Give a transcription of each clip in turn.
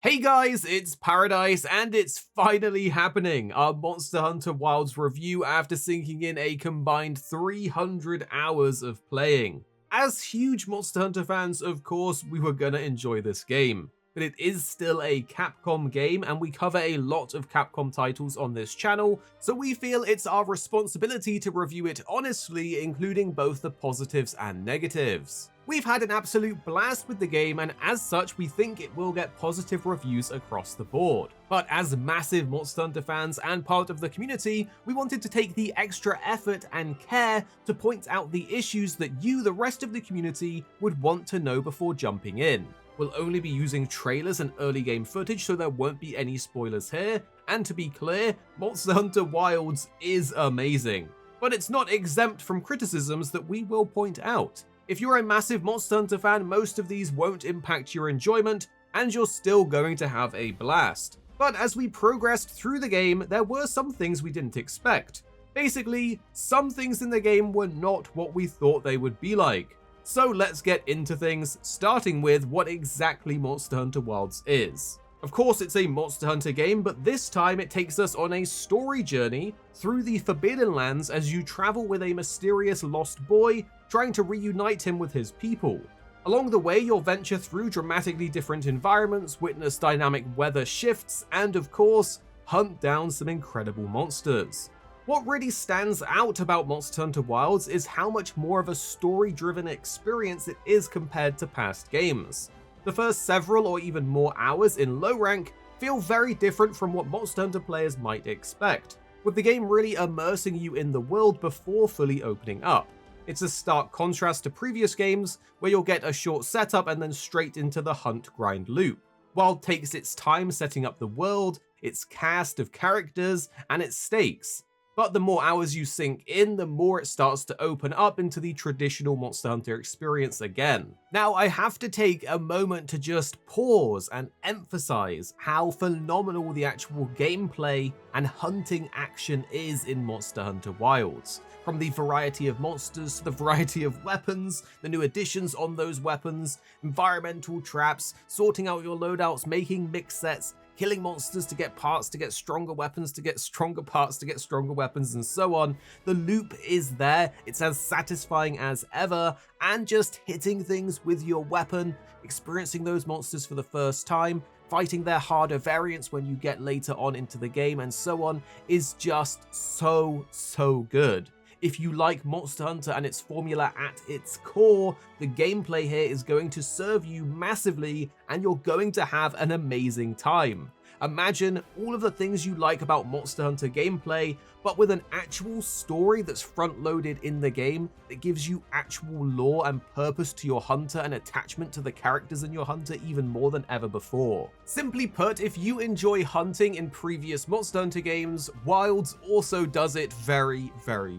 Hey guys, it's Paradise, and it's finally happening! Our Monster Hunter Wilds review after sinking in a combined 300 hours of playing. As huge Monster Hunter fans, of course, we were gonna enjoy this game. But it is still a Capcom game, and we cover a lot of Capcom titles on this channel, so we feel it's our responsibility to review it honestly, including both the positives and negatives. We've had an absolute blast with the game, and as such we think it will get positive reviews across the board. But as massive Monster Hunter fans and part of the community, we wanted to take the extra effort and care to point out the issues that you, the rest of the community, would want to know before jumping in. We'll only be using trailers and early game footage, so there won't be any spoilers here, and to be clear, Monster Hunter Wilds is amazing. But it's not exempt from criticisms that we will point out. If you're a massive Monster Hunter fan, most of these won't impact your enjoyment, and you're still going to have a blast. But as we progressed through the game, there were some things we didn't expect. Basically, some things in the game were not what we thought they would be like. So let's get into things, starting with what exactly Monster Hunter Wilds is. Of course, it's a Monster Hunter game, but this time it takes us on a story journey through the Forbidden Lands as you travel with a mysterious lost boy, trying to reunite him with his people. Along the way, you'll venture through dramatically different environments, witness dynamic weather shifts, and of course, hunt down some incredible monsters. What really stands out about Monster Hunter Wilds is how much more of a story-driven experience it is compared to past games. The first several or even more hours in low rank feel very different from what Monster Hunter players might expect, with the game really immersing you in the world before fully opening up. It's a stark contrast to previous games, where you'll get a short setup and then straight into the hunt grind loop. Wild takes its time setting up the world, its cast of characters, and its stakes. But the more hours you sink in, the more it starts to open up into the traditional Monster Hunter experience again. Now, I have to take a moment to just pause and emphasize how phenomenal the actual gameplay and hunting action is in Monster Hunter Wilds. From the variety of monsters to the variety of weapons, the new additions on those weapons, environmental traps, sorting out your loadouts, making mix sets, killing monsters to get parts, to get stronger weapons, to get stronger parts, to get stronger weapons, and so on. The loop is there, it's as satisfying as ever, and just hitting things with your weapon, experiencing those monsters for the first time, fighting their harder variants when you get later on into the game, and so on, is just so good. If you like Monster Hunter and its formula at its core, the gameplay here is going to serve you massively, and you're going to have an amazing time. Imagine all of the things you like about Monster Hunter gameplay, but with an actual story that's front-loaded in the game that gives you actual lore and purpose to your hunter and attachment to the characters in your hunter even more than ever before. Simply put, if you enjoy hunting in previous Monster Hunter games, Wilds also does it very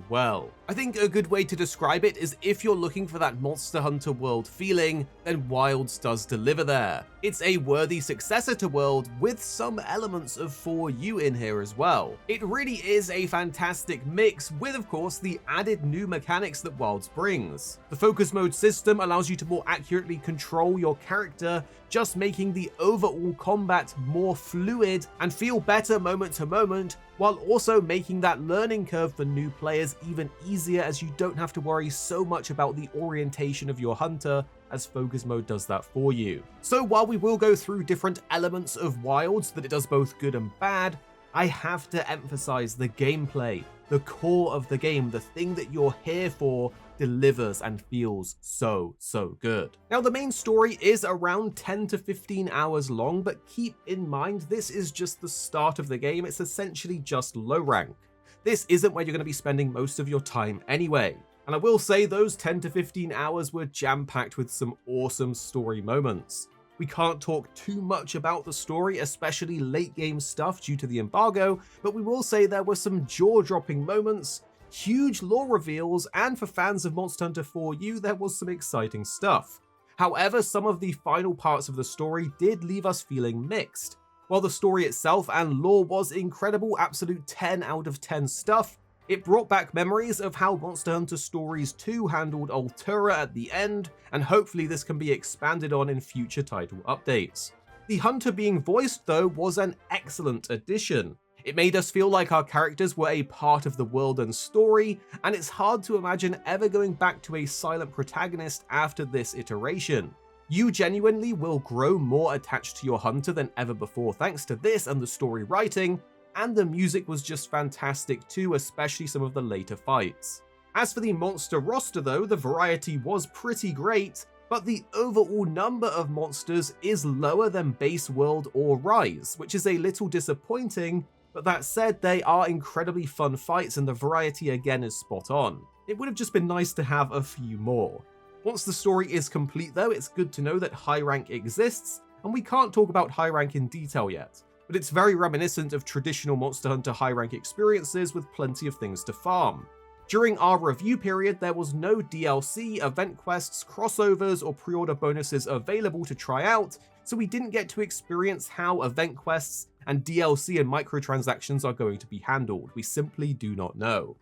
well. I think a good way to describe it is if you're looking for that Monster Hunter World feeling, then Wilds does deliver there. It's a worthy successor to World with some elements of For You in here as well. It really is a fantastic mix with, of course, the added new mechanics that Wilds brings. The focus mode system allows you to more accurately control your character, just making the overall combat more fluid and feel better moment to moment, while also making that learning curve for new players even easier, as you don't have to worry so much about the orientation of your hunter, as focus mode does that for you. So while we will go through different elements of Wilds that it does both good and bad, I have to emphasize the gameplay. The core of the game, the thing that you're here for, delivers and feels so good. Now, the main story is around 10 to 15 hours long, but keep in mind this is just the start of the game. It's essentially just low rank. This isn't where you're going to be spending most of your time anyway. And I will say those 10 to 15 hours were jam-packed with some awesome story moments. We can't talk too much about the story, especially late game stuff due to the embargo, but we will say there were some jaw-dropping moments, huge lore reveals, and for fans of Monster Hunter 4U, there was some exciting stuff. However, some of the final parts of the story did leave us feeling mixed. While the story itself and lore was incredible, absolute 10 out of 10 stuff, it brought back memories of how Monster Hunter Stories 2 handled Altura at the end, and hopefully this can be expanded on in future title updates. The hunter being voiced, though, was an excellent addition. It made us feel like our characters were a part of the world and story, and it's hard to imagine ever going back to a silent protagonist after this iteration. You genuinely will grow more attached to your hunter than ever before thanks to this and the story writing, and the music was just fantastic too, especially some of the later fights. As for the monster roster though, the variety was pretty great, but the overall number of monsters is lower than Base World or Rise, which is a little disappointing, but that said, they are incredibly fun fights and the variety again is spot on. It would have just been nice to have a few more. Once the story is complete though, it's good to know that high rank exists, and we can't talk about high rank in detail yet, but it's very reminiscent of traditional Monster Hunter high rank experiences with plenty of things to farm. During our review period, there was no DLC, event quests, crossovers, or pre-order bonuses available to try out, so we didn't get to experience how event quests and DLC and microtransactions are going to be handled. We simply do not know.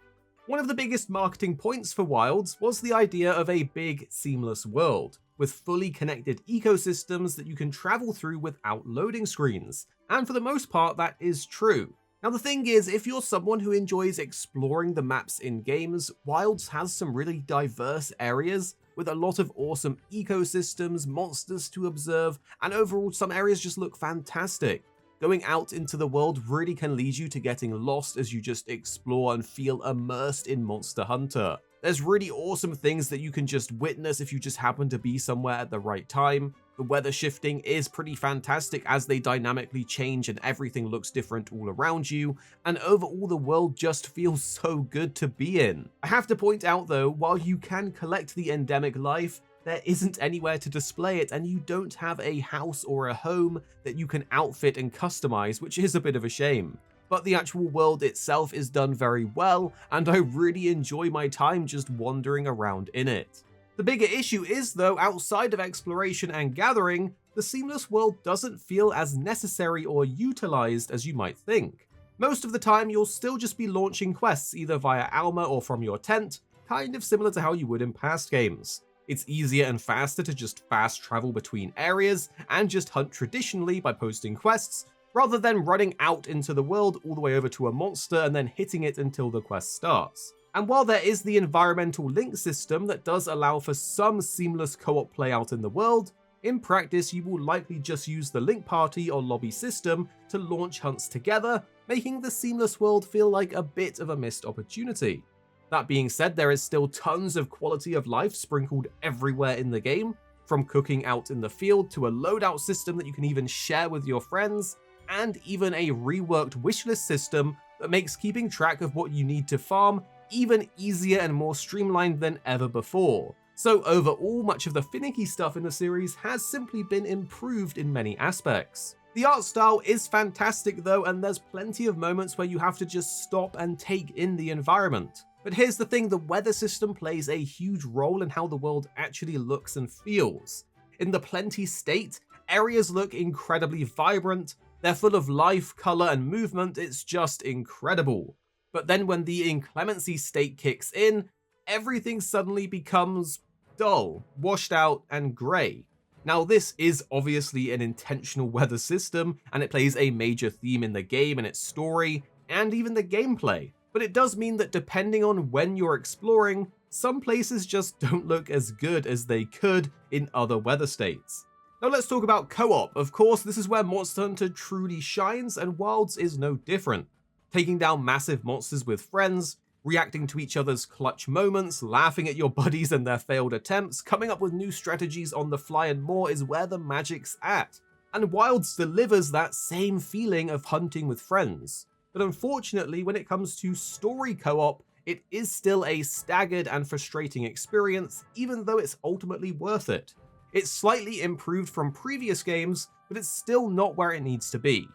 One of the biggest marketing points for Wilds was the idea of a big, seamless world, with fully connected ecosystems that you can travel through without loading screens, and for the most part that is true. Now the thing is, if you're someone who enjoys exploring the maps in games, Wilds has some really diverse areas with a lot of awesome ecosystems, monsters to observe, and overall some areas just look fantastic. Going out into the world really can lead you to getting lost as you just explore and feel immersed in Monster Hunter. There's really awesome things that you can just witness if you just happen to be somewhere at the right time. The weather shifting is pretty fantastic as they dynamically change and everything looks different all around you, and overall the world just feels so good to be in. I have to point out though, while you can collect the endemic life, there isn't anywhere to display it and you don't have a house or a home that you can outfit and customize, which is a bit of a shame. But the actual world itself is done very well, and I really enjoy my time just wandering around in it. The bigger issue is though, outside of exploration and gathering, the seamless world doesn't feel as necessary or utilized as you might think. Most of the time you'll still just be launching quests either via Alma or from your tent, kind of similar to how you would in past games. It's easier and faster to just fast travel between areas and just hunt traditionally by posting quests, rather than running out into the world all the way over to a monster and then hitting it until the quest starts. And while there is the environmental link system that does allow for some seamless co-op play out in the world, in practice you will likely just use the link party or lobby system to launch hunts together, making the seamless world feel like a bit of a missed opportunity. That being said, there is still tons of quality of life sprinkled everywhere in the game, from cooking out in the field to a loadout system that you can even share with your friends, and even a reworked wishlist system that makes keeping track of what you need to farm even easier and more streamlined than ever before. So overall, much of the finicky stuff in the series has simply been improved in many aspects. The art style is fantastic though, and there's plenty of moments where you have to just stop and take in the environment. But here's the thing, the weather system plays a huge role in how the world actually looks and feels. In the Plenty state, areas look incredibly vibrant, they're full of life, color, and movement, it's just incredible. But then when the Inclemency state kicks in, everything suddenly becomes dull, washed out, and grey. Now this is obviously an intentional weather system, and it plays a major theme in the game and its story, and even the gameplay. But it does mean that depending on when you're exploring, some places just don't look as good as they could in other weather states. Now let's talk about co-op. Of course, this is where Monster Hunter truly shines, and Wilds is no different. Taking down massive monsters with friends, reacting to each other's clutch moments, laughing at your buddies and their failed attempts, coming up with new strategies on the fly and more is where the magic's at. And Wilds delivers that same feeling of hunting with friends. But unfortunately, when it comes to story co-op, it is still a staggered and frustrating experience, even though it's ultimately worth it. It's slightly improved from previous games, but it's still not where it needs to be.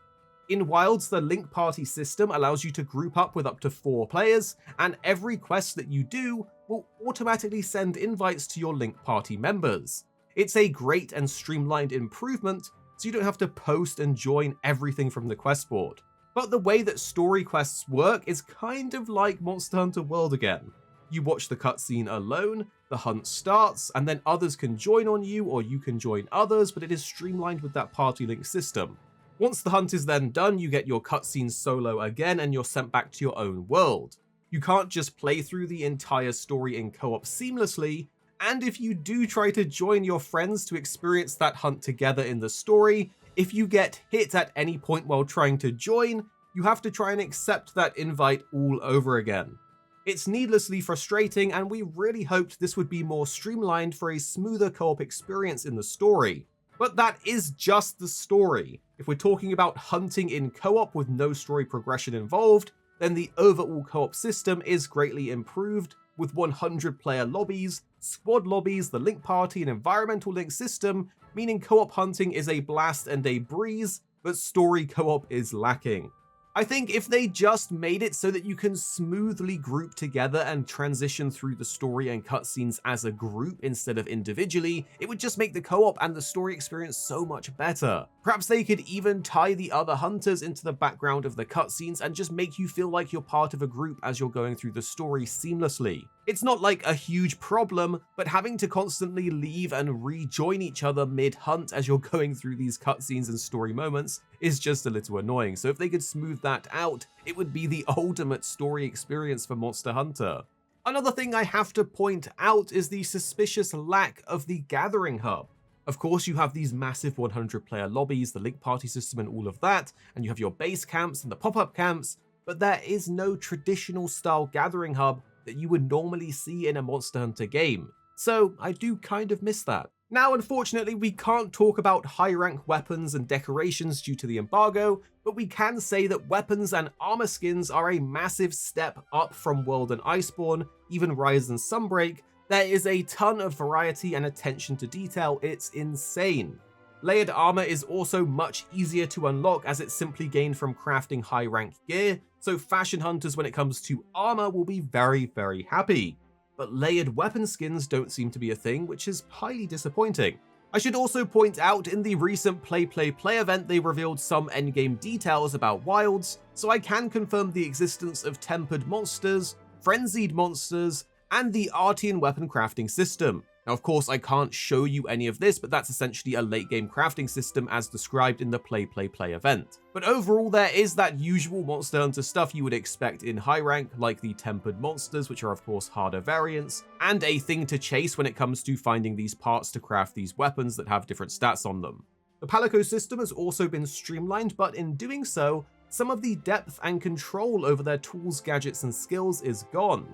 In Wilds, the link party system allows you to group up with up to 4 players, and every quest that you do will automatically send invites to your link party members. It's a great and streamlined improvement, so you don't have to post and join everything from the quest board. But the way that story quests work is kind of like Monster Hunter World again. You watch the cutscene alone, the hunt starts, and then others can join on you or you can join others, but it is streamlined with that party link system. Once the hunt is then done, you get your cutscenes solo again and you're sent back to your own world. You can't just play through the entire story in co-op seamlessly, and if you do try to join your friends to experience that hunt together in the story, if you get hit at any point while trying to join, you have to try and accept that invite all over again. It's needlessly frustrating, and we really hoped this would be more streamlined for a smoother co-op experience in the story. But that is just the story. If we're talking about hunting in co-op with no story progression involved, then the overall co-op system is greatly improved, with 100-player lobbies, squad lobbies, the link party, and environmental link system, meaning co-op hunting is a blast and a breeze, but story co-op is lacking. I think if they just made it so that you can smoothly group together and transition through the story and cutscenes as a group instead of individually, it would just make the co-op and the story experience so much better. Perhaps they could even tie the other hunters into the background of the cutscenes and just make you feel like you're part of a group as you're going through the story seamlessly. It's not like a huge problem, but having to constantly leave and rejoin each other mid-hunt as you're going through these cutscenes and story moments is just a little annoying. So if they could smooth that out, it would be the ultimate story experience for Monster Hunter. Another thing I have to point out is the suspicious lack of the Gathering Hub. Of course, you have these massive 100-player lobbies, the link party system and all of that, and you have your base camps and the pop-up camps, but there is no traditional style Gathering Hub that you would normally see in a Monster Hunter game. So I do kind of miss that. Now, unfortunately, we can't talk about high-rank weapons and decorations due to the embargo, but we can say that weapons and armor skins are a massive step up from World and Iceborne, even Rise and Sunbreak. There is a ton of variety and attention to detail, it's insane. Layered armor is also much easier to unlock as it's simply gained from crafting high-rank gear, so fashion hunters when it comes to armor will be very, very happy. But layered weapon skins don't seem to be a thing, which is highly disappointing. I should also point out in the recent Play event they revealed some endgame details about Wilds, so I can confirm the existence of tempered monsters, frenzied monsters, and the Artian weapon crafting system. Now, of course, I can't show you any of this, but that's essentially a late-game crafting system as described in the Play event. But overall, there is that usual Monster Hunter stuff you would expect in high rank, like the tempered monsters, which are of course harder variants, and a thing to chase when it comes to finding these parts to craft these weapons that have different stats on them. The Palico system has also been streamlined, but in doing so, some of the depth and control over their tools, gadgets, and skills is gone.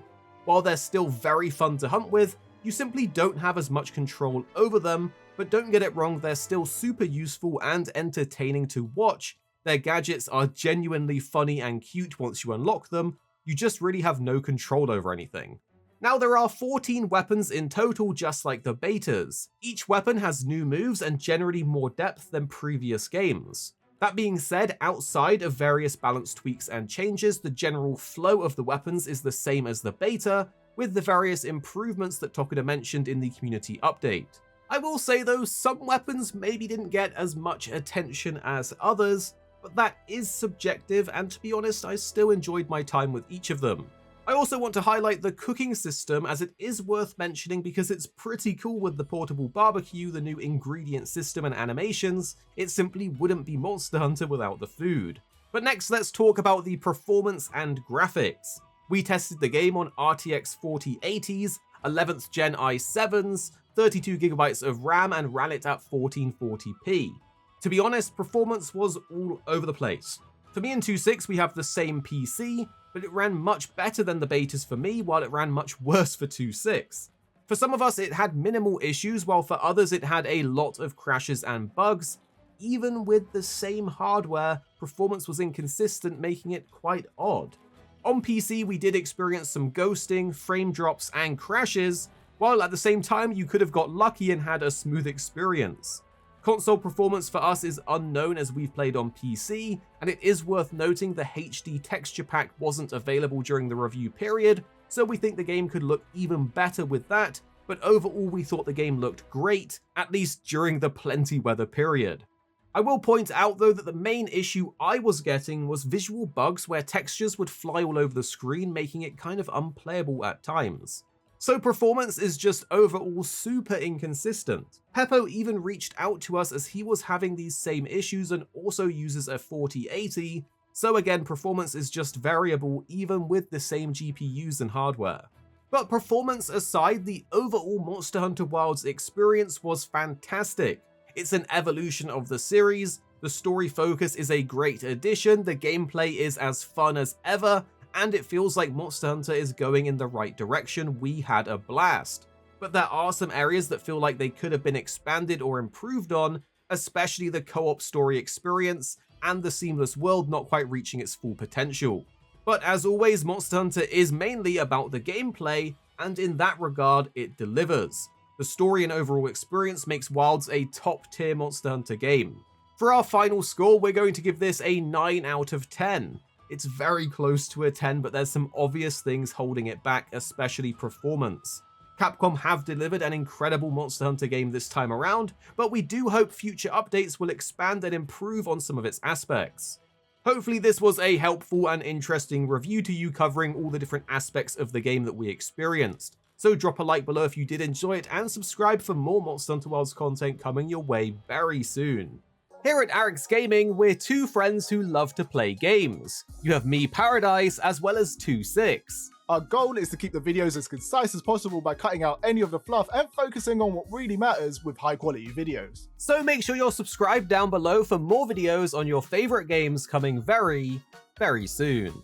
While they're still very fun to hunt with, you simply don't have as much control over them, but don't get it wrong, they're still super useful and entertaining to watch. Their gadgets are genuinely funny and cute once you unlock them, you just really have no control over anything. Now, there are 14 weapons in total, just like the betas. Each weapon has new moves and generally more depth than previous games. That being said, outside of various balance tweaks and changes, the general flow of the weapons is the same as the beta, with the various improvements that Tokuda mentioned in the community update. I will say though, some weapons maybe didn't get as much attention as others, but that is subjective, and to be honest, I still enjoyed my time with each of them. I also want to highlight the cooking system, as it is worth mentioning because it's pretty cool with the portable barbecue, the new ingredient system and animations. It simply wouldn't be Monster Hunter without the food. But next, let's talk about the performance and graphics. We tested the game on RTX 4080s, 11th gen i7s, 32GB of RAM, and ran it at 1440p. To be honest, performance was all over the place. For me and 2.6, we have the same PC, but it ran much better than the betas for me, while it ran much worse for 2.6. For some of us, it had minimal issues, while for others, it had a lot of crashes and bugs. Even with the same hardware, performance was inconsistent, making it quite odd. On PC, we did experience some ghosting, frame drops, and crashes, while at the same time, you could have got lucky and had a smooth experience. Console performance for us is unknown as we've played on PC, and it is worth noting the HD texture pack wasn't available during the review period, so we think the game could look even better with that, but overall we thought the game looked great, at least during the plenty weather period. I will point out though that the main issue I was getting was visual bugs where textures would fly all over the screen, making it kind of unplayable at times. So performance is just overall super inconsistent. Peppo even reached out to us as he was having these same issues and also uses a 4080, so again performance is just variable even with the same GPUs and hardware. But performance aside, the overall Monster Hunter Wilds experience was fantastic. It's an evolution of the series, the story focus is a great addition, the gameplay is as fun as ever, and it feels like Monster Hunter is going in the right direction. We had a blast. But there are some areas that feel like they could have been expanded or improved on, especially the co-op story experience and the seamless world not quite reaching its full potential. But as always, Monster Hunter is mainly about the gameplay, and in that regard, it delivers. The story and overall experience makes Wilds a top-tier Monster Hunter game. For our final score, we're going to give this a 9 out of 10. It's very close to a 10, but there's some obvious things holding it back, especially performance. Capcom have delivered an incredible Monster Hunter game this time around, but we do hope future updates will expand and improve on some of its aspects. Hopefully this was a helpful and interesting review to you covering all the different aspects of the game that we experienced. So drop a like below if you did enjoy it and subscribe for more Monster Hunter Wilds content coming your way very soon. Here at Arekkz Gaming, we're two friends who love to play games. You have me, Paradise, as well as 26. Our goal is to keep the videos as concise as possible by cutting out any of the fluff and focusing on what really matters with high quality videos. So make sure you're subscribed down below for more videos on your favorite games coming very, very soon.